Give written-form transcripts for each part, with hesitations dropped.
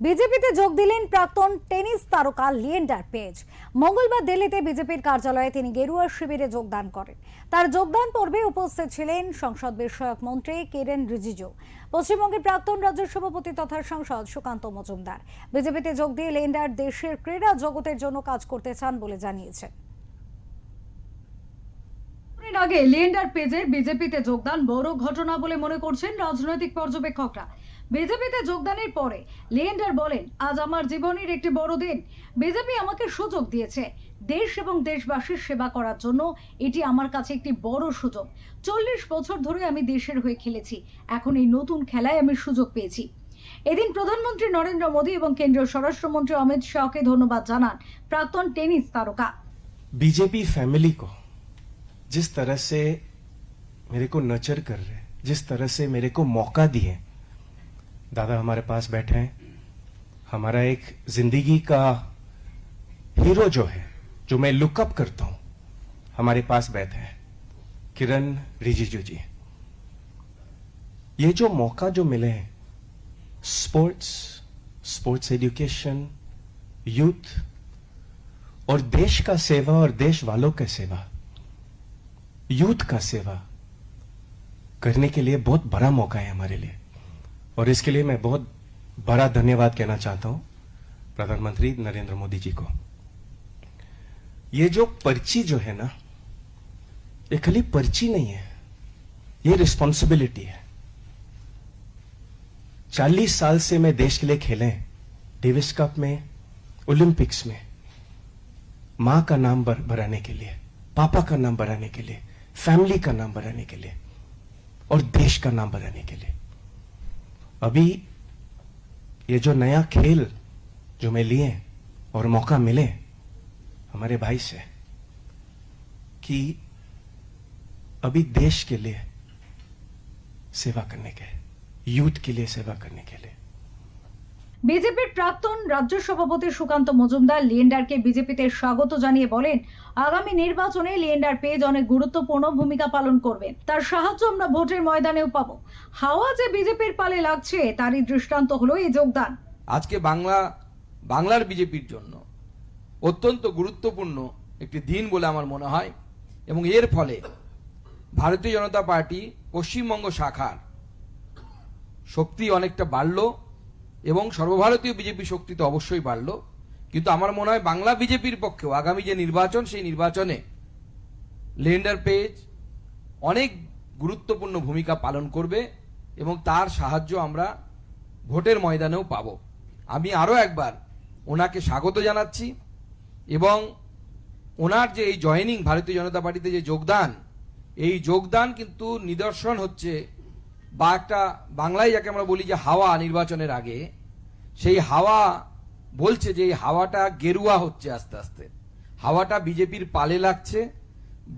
বিজেপিতে যোগ দিলেন প্রাক্তন টেনিস তারকা লিয়েন্ডার পেজ। মঙ্গলবার দিল্লিতে বিজেপির কার্যালয়ে তিনি গেরুয়া শিবিরে যোগদান করেন। তার যোগদান পর্বে উপস্থিত ছিলেন সংসদ বিষয়ক মন্ত্রী কিরেন রিজিজু, পশ্চিমবঙ্গের প্রাক্তন রাজ্য সভাপতি তথা সাংসদ সুকান্ত মজুমদার। বিজেপিতে যোগ দিয়ে লিয়েন্ডার দেশের ক্রীড়া জগতের জন্য কাজ করতে চান বলে জানিয়েছেন। আগে লিয়েন্ডার পেজের বিজেপিতে যোগদান বড় ঘটনা বলে মনে করছেন রাজনৈতিক পর্যবেক্ষকরা। বিজেপিতে যোগদানের পরে লিয়েন্ডার বলেন, আজ আমার জীবনের একটি বড় দিন। বিজেপি আমাকে সুযোগ দিয়েছে দেশ এবং দেশবাসীর সেবা করার জন্য। এটি আমার কাছে একটি বড় সুযোগ। 40 বছর ধরে আমি দেশের হয়ে খেলেছি, এখন এই নতুন খেলায় আমি সুযোগ পেয়েছি। এদিন প্রধানমন্ত্রী নরেন্দ্র মোদী এবং কেন্দ্রীয় স্বরাষ্ট্রমন্ত্রী অমিত শাহকে ধন্যবাদ জানান প্রাক্তন টেনিস তারকা। बीजेपी फैमिली को जिस तरह से मेरे को नर्चर कर रहे हैं, जिस तरह से मेरे को मौका दिए, दादा हमारे पास बैठे हैं। हमारा एक जिंदगी का हीरो जो है, जो मैं लुकअप करता हूं, हमारे पास बैठे हैं किरण रिजिजू जी। ये जो मौका जो मिले हैं, स्पोर्ट्स एजुकेशन, यूथ और देश का सेवा और देश वालों का सेवा, यूथ का सेवा करने के लिए बहुत बड़ा मौका है हमारे लिए। और इसके लिए मैं बहुत बड़ा धन्यवाद कहना चाहता हूं प्रधानमंत्री नरेंद्र मोदी जी को। ये जो पर्ची जो है ना, ये खाली पर्ची नहीं है, ये रिस्पॉन्सिबिलिटी है। 40 साल से मैं देश के लिए खेले, डेविस कप में, ओलंपिक्स में, मां का नाम बढ़ाने के लिए, पापा का नाम बढ़ाने के लिए, फैमिली का नाम बढ़ाने के लिए और देश का नाम बढ़ाने के लिए। अभी ये जो नया खेल जो मैं लिए और मौका मिले हमारे भाई से कि अभी देश के लिए सेवा करने के, यूथ के लिए सेवा करने के लिए। বিজেপির প্রাক্তন রাজ্য সভাপতি সুকান্ত মজুমদার লিয়েন্ডারকে বিজেপিতে স্বাগত জানিয়ে বলেন, আগামী নির্বাচনে লিয়েন্ডার পেজ অনেক গুরুত্বপূর্ণ ভূমিকা পালন করবেন। তার সাহায্য আমরা ভোটের ময়দানেও পাবো। হাওয়া যে বিজেপির পালে লাগছে তারই দৃষ্টান্ত হলো এই যোগদান। আজকে বাংলার বিজেপির জন্য অত্যন্ত গুরুত্বপূর্ণ একটি দিন বলে আমার মনে হয়, এবং এর ফলে ভারতীয় জনতা পার্টি পশ্চিমবঙ্গ শাখার শক্তি অনেকটা বাড়লো এবং সর্বভারতীয় বিজেপি শক্তি তো অবশ্যই বাড়লো। কিন্তু আমার মনে হয় বাংলা বিজেপির পক্ষেও আগামী যে নির্বাচন, সেই নির্বাচনে লিয়েন্ডার পেজ অনেক গুরুত্বপূর্ণ ভূমিকা পালন করবে এবং তার সাহায্য আমরা ভোটের ময়দানেও পাব। আমি আরও একবার ওনাকে স্বাগত জানাচ্ছি এবং ওনার যে এই জয়েনিং, ভারতীয় জনতা পার্টিতে যে যোগদান, এই যোগদান কিন্তু নিদর্শন হচ্ছে, বা একটা বাংলায় যাকে আমরা বলি যে হাওয়া নির্বাচনের আগে, সেই হাওয়া বলছে যে এই হাওয়াটা গেরুয়া হচ্ছে, আস্তে আস্তে হাওয়াটা বিজেপির পালে লাগছে,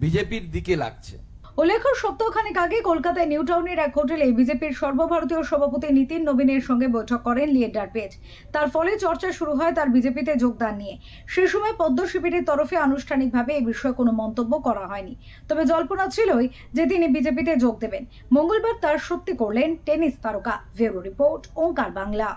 বিজেপির দিকে লাগছে। উল্লেখ্য, সপ্তাহখানেক আগে কলকাতায় নিউ টাউনের এক হোটেলে বিজেপির সর্বভারতীয় সভাপতি নীতিন নবীনের সঙ্গে বৈঠক করেন লিয়েন্ডার পেজ। তার ফলে চর্চা শুরু হয় তার বিজেপিতে যোগদান নিয়ে। সে সময় পদ্ম শিবিরের তরফে আনুষ্ঠানিকভাবে এই বিষয়ে কোনো মন্তব্য করা হয়নি, তবে জল্পনা ছিলই যে তিনি বিজেপিতে যোগ দেবেন। মঙ্গলবার তার সত্যি করলেন টেনিস তারকা। ব্যুরো রিপোর্ট, ওঙ্কার বাংলা।